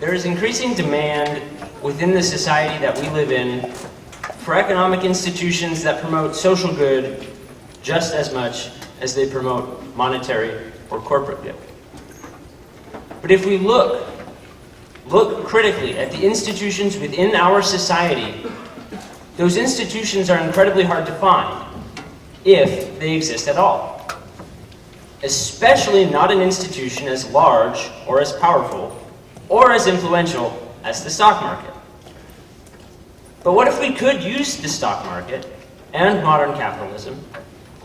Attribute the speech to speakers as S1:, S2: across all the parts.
S1: There is increasing demand within the society that we live in for economic institutions that promote social good just as much as they promote monetary or corporate good. But if we look critically at the institutions within our society, those institutions are incredibly hard to find, if they exist at all. Especially not an institution as large or as powerful or as influential as the stock market. But what if we could use the stock market and modern capitalism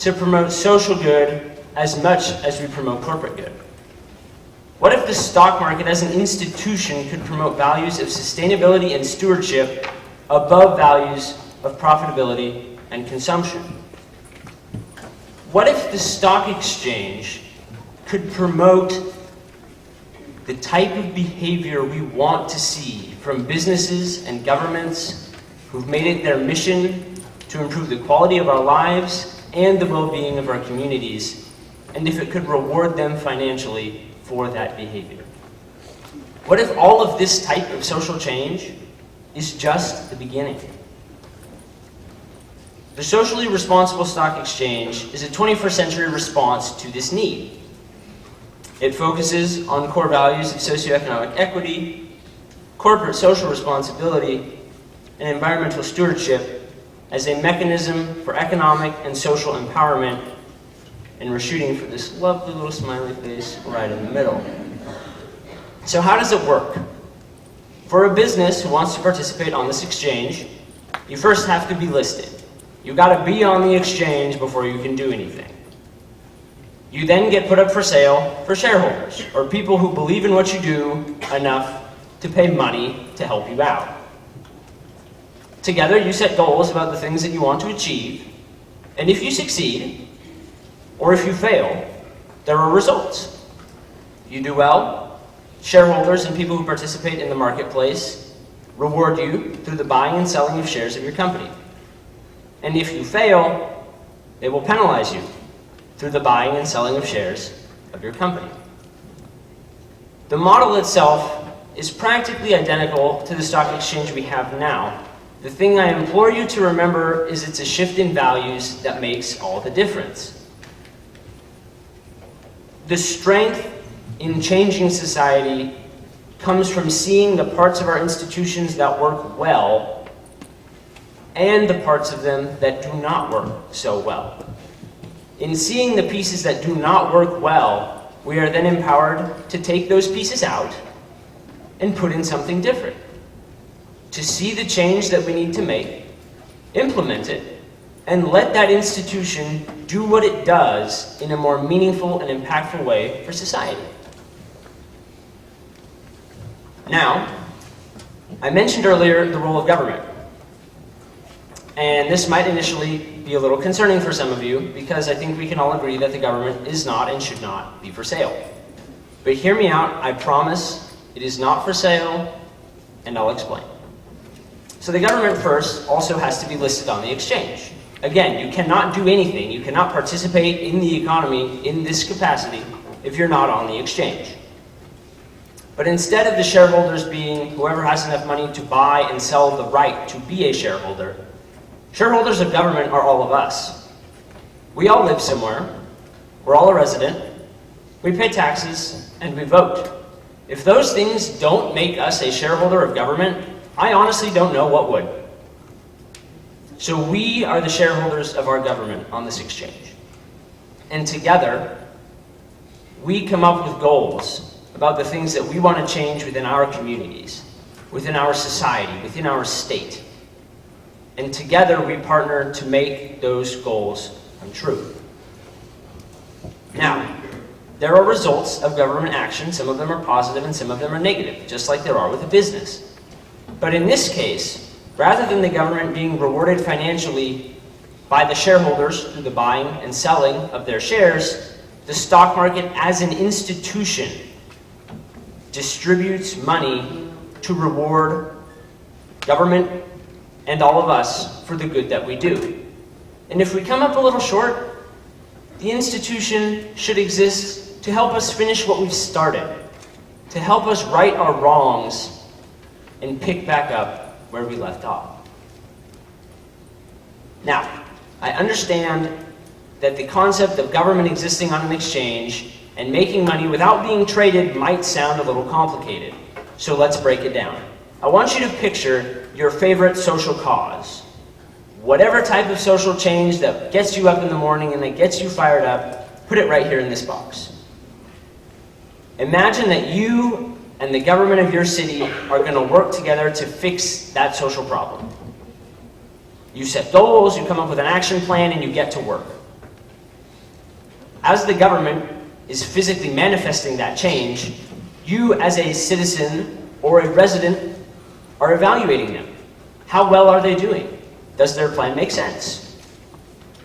S1: to promote social good as much as we promote corporate good? What if the stock market as an institution could promote values of sustainability and stewardship above values of profitability and consumption? What if the stock exchange could promote the type of behavior we want to see from businesses and governments who've made it their mission to improve the quality of our lives and the well-being of our communities, and if it could reward them financially for that behavior? What if all of this type of social change is just the beginning? The socially responsible stock exchange is a 21st century response to this need. It focuses on core values of socioeconomic equity, corporate social responsibility, and environmental stewardship as a mechanism for economic and social empowerment, and we're shooting for this lovely little smiley face right in the middle. So how does it work? For a business who wants to participate on this exchange, you first have to be listed. You've got to be on the exchange before you can do anything. You then get put up for sale for shareholders, or people who believe in what you do enough to pay money to help you out. Together, you set goals about the things that you want to achieve, and if you succeed, or if you fail, there are results. You do well, shareholders and people who participate in the marketplace reward you through the buying and selling of shares of your company. And if you fail, they will penalize you through the buying and selling of shares of your company. The model itself is practically identical to the stock exchange we have now. The thing I implore you to remember is it's a shift in values that makes all the difference. The strength in changing society comes from seeing the parts of our institutions that work well and the parts of them that do not work so well. In seeing the pieces that do not work well, we are then empowered to take those pieces out and put in something different. To see the change that we need to make, implement it, and let that institution do what it does in a more meaningful and impactful way for society. Now, I mentioned earlier the role of government. And this might initially be a little concerning for some of you, because I think we can all agree that the government is not and should not be for sale. But hear me out, I promise it is not for sale, and I'll explain. So the government first also has to be listed on the exchange. Again, you cannot do anything, you cannot participate in the economy in this capacity if you're not on the exchange. But instead of the shareholders being whoever has enough money to buy and sell the right to be a shareholder, shareholders of government are all of us. We all live somewhere, we're all a resident, we pay taxes, and we vote. If those things don't make us a shareholder of government, I honestly don't know what would. So we are the shareholders of our government on this exchange. And together, we come up with goals about the things that we want to change within our communities, within our society, within our state. And together we partner to make those goals come true. Now, there are results of government action. Some of them are positive and some of them are negative, just like there are with a business. But in this case, rather than the government being rewarded financially by the shareholders through the buying and selling of their shares, the stock market as an institution distributes money to reward government and all of us for the good that we do. And if we come up a little short, the institution should exist to help us finish what we've started. to help us right our wrongs and pick back up where we left off. Now, I understand that the concept of government existing on an exchange and making money without being traded might sound a little complicated. So let's break it down. I want you to picture your favorite social cause. Whatever type of social change that gets you up in the morning and that gets you fired up, put it right here in this box. Imagine that you and the government of your city are going to work together to fix that social problem. You set goals, you come up with an action plan, and you get to work. As the government is physically manifesting that change, you as a citizen or a resident are evaluating them. How well are they doing? Does their plan make sense?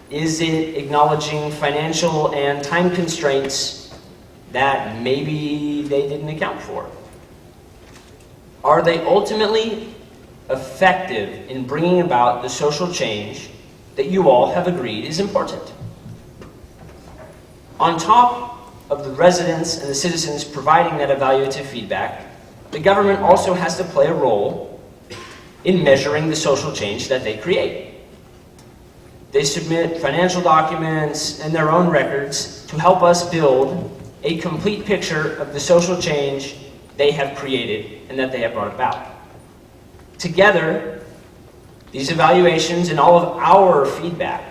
S1: Is it acknowledging financial and time constraints that maybe they didn't account for? Are they ultimately effective in bringing about the social change that you all have agreed is important? On top of the residents and the citizens providing that evaluative feedback, the government also has to play a role in measuring the social change that they create. They submit financial documents and their own records to help us build a complete picture of the social change they have created and that they have brought about. Together, these evaluations and all of our feedback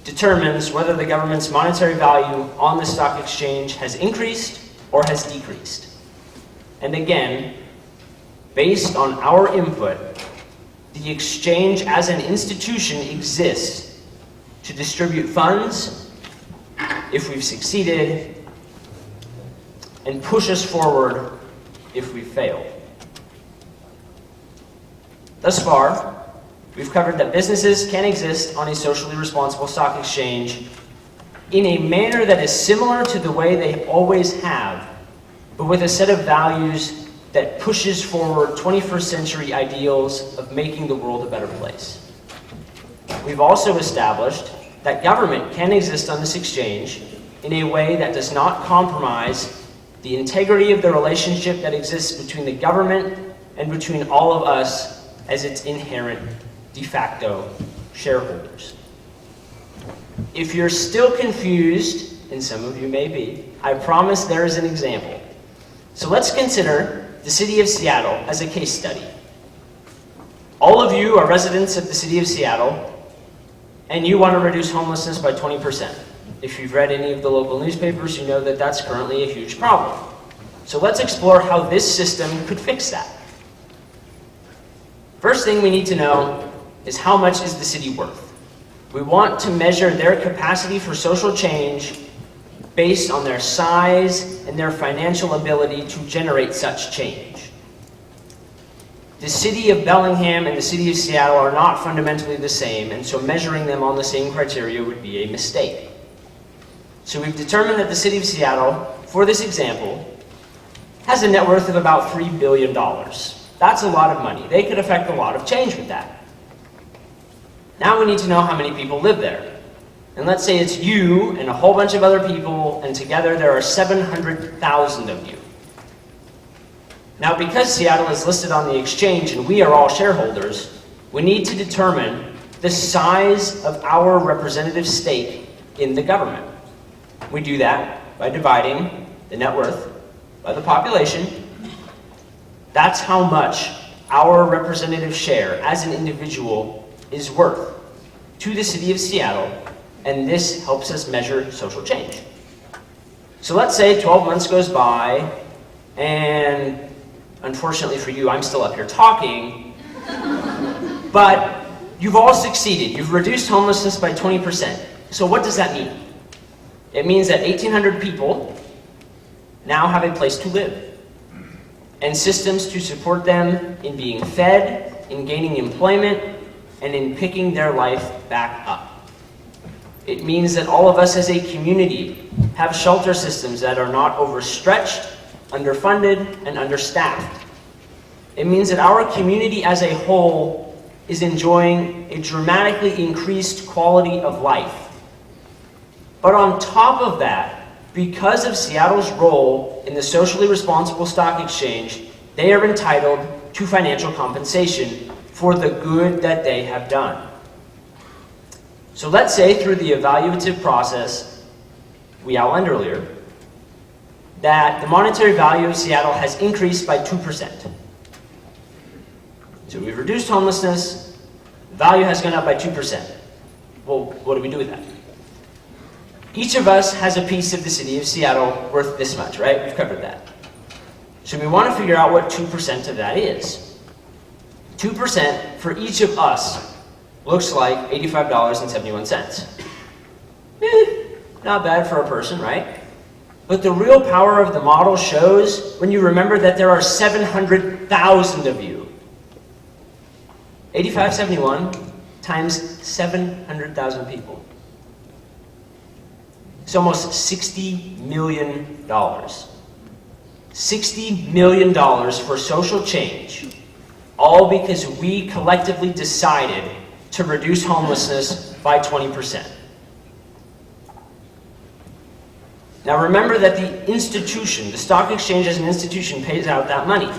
S1: determines whether the government's monetary value on the stock exchange has increased or has decreased. And again, based on our input, the exchange as an institution exists to distribute funds if we've succeeded and push us forward if we've failed. Thus far, we've covered that businesses can exist on a socially responsible stock exchange in a manner that is similar to the way they always have, but with a set of values that pushes forward 21st century ideals of making the world a better place. We've also established that government can exist on this exchange in a way that does not compromise the integrity of the relationship that exists between the government and between all of us as its inherent de facto shareholders. If you're still confused, and some of you may be, I promise there is an example. So let's consider the city of Seattle as a case study. All of you are residents of the city of Seattle, and you want to reduce homelessness by 20%. If you've read any of the local newspapers, you know that that's currently a huge problem. So let's explore how this system could fix that. First thing we need to know is how much is the city worth? We want to measure their capacity for social change based on their size and their financial ability to generate such change. The city of Bellingham and the city of Seattle are not fundamentally the same, and so measuring them on the same criteria would be a mistake. So we've determined that the city of Seattle, for this example, has a net worth of about $3 billion. That's a lot of money. They could affect a lot of change with that. Now we need to know how many people live there. And let's say it's you and a whole bunch of other people, and together there are 700,000 of you. Now, because Seattle is listed on the exchange and we are all shareholders, we need to determine the size of our representative stake in the government. We do that by dividing the net worth by the population. That's how much our representative share as an individual is worth to the city of Seattle, and this helps us measure social change. So let's say 12 months goes by, and unfortunately for you, I'm still up here talking, but you've all succeeded. You've reduced homelessness by 20%. So what does that mean? It means that 1,800 people now have a place to live, and systems to support them in being fed, in gaining employment, and in picking their life back up. It means that all of us as a community have shelter systems that are not overstretched, underfunded, and understaffed. It means that our community as a whole is enjoying a dramatically increased quality of life. But on top of that, because of Seattle's role in the socially responsible stock exchange, they are entitled to financial compensation for the good that they have done. So let's say through the evaluative process we outlined earlier, that the monetary value of Seattle has increased by 2%. So we've reduced homelessness, the value has gone up by 2%. Well, what do we do with that? Each of us has a piece of the city of Seattle worth this much, right? We've covered that. So we want to figure out what 2% of that is. 2% for each of us looks like $85.71. Not bad for a person, right? But the real power of the model shows when you remember that there are 700,000 of you. 8571 times 700,000 people. It's almost $60 million. $60 million for social change, all because we collectively decided to reduce homelessness by 20%. Now remember that the institution, the stock exchange as an institution, pays out that money.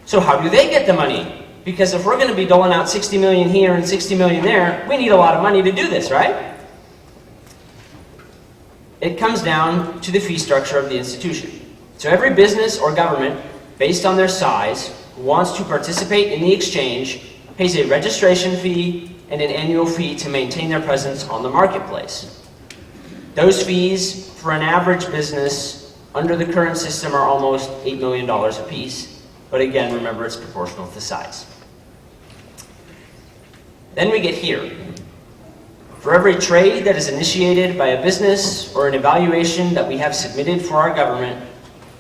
S1: So how do they get the money? Because if we're going to be doling out 60 million here and 60 million there, we need a lot of money to do this, right? It comes down to the fee structure of the institution. So every business or government, based on their size, who wants to participate in the exchange, pays a registration fee and an annual fee to maintain their presence on the marketplace. Those fees for an average business under the current system are almost $8 million apiece, but again, remember it's proportional to size. Then we get here. For every trade that is initiated by a business or an evaluation that we have submitted for our government,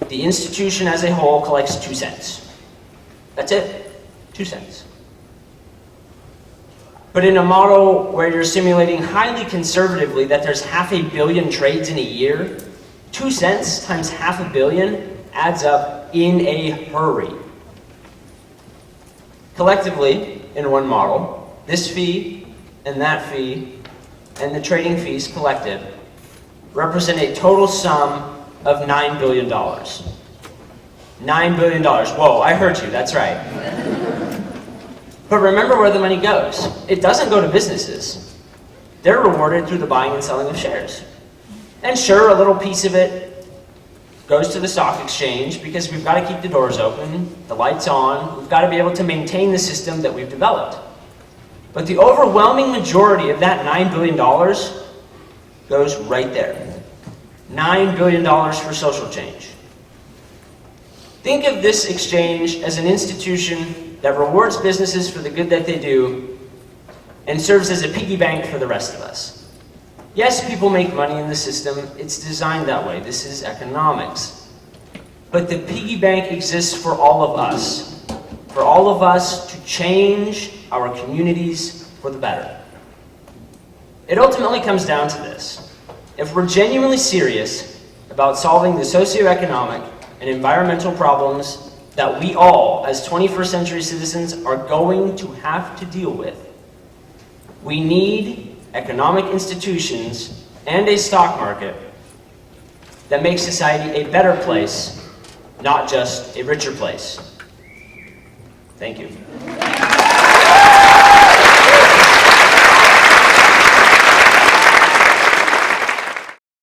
S1: the institution as a whole collects 2 cents. That's it, 2 cents. But in a model where you're simulating highly conservatively that there's 500 million trades in a year, 2 cents times 500 million adds up in a hurry. Collectively, in one model, this fee and that fee and the trading fees collected represent a total sum of $9 billion. $9 billion. Whoa, I heard you, that's right. But remember where the money goes. It doesn't go to businesses. They're rewarded through the buying and selling of shares. And sure, a little piece of it goes to the stock exchange because we've got to keep the doors open, the lights on, we've got to be able to maintain the system that we've developed. But the overwhelming majority of that $9 billion goes right there. $9 billion for social change. Think of this exchange as an institution that rewards businesses for the good that they do and serves as a piggy bank for the rest of us. Yes, people make money in the system. It's designed that way. This is economics. But the piggy bank exists for all of us. For all of us to change our communities for the better. It ultimately comes down to this. If we're genuinely serious about solving the socioeconomic and environmental problems that we all, as 21st century citizens, are going to have to deal with, we need economic institutions and a stock market that makes society a better place, not just a richer place. Thank you.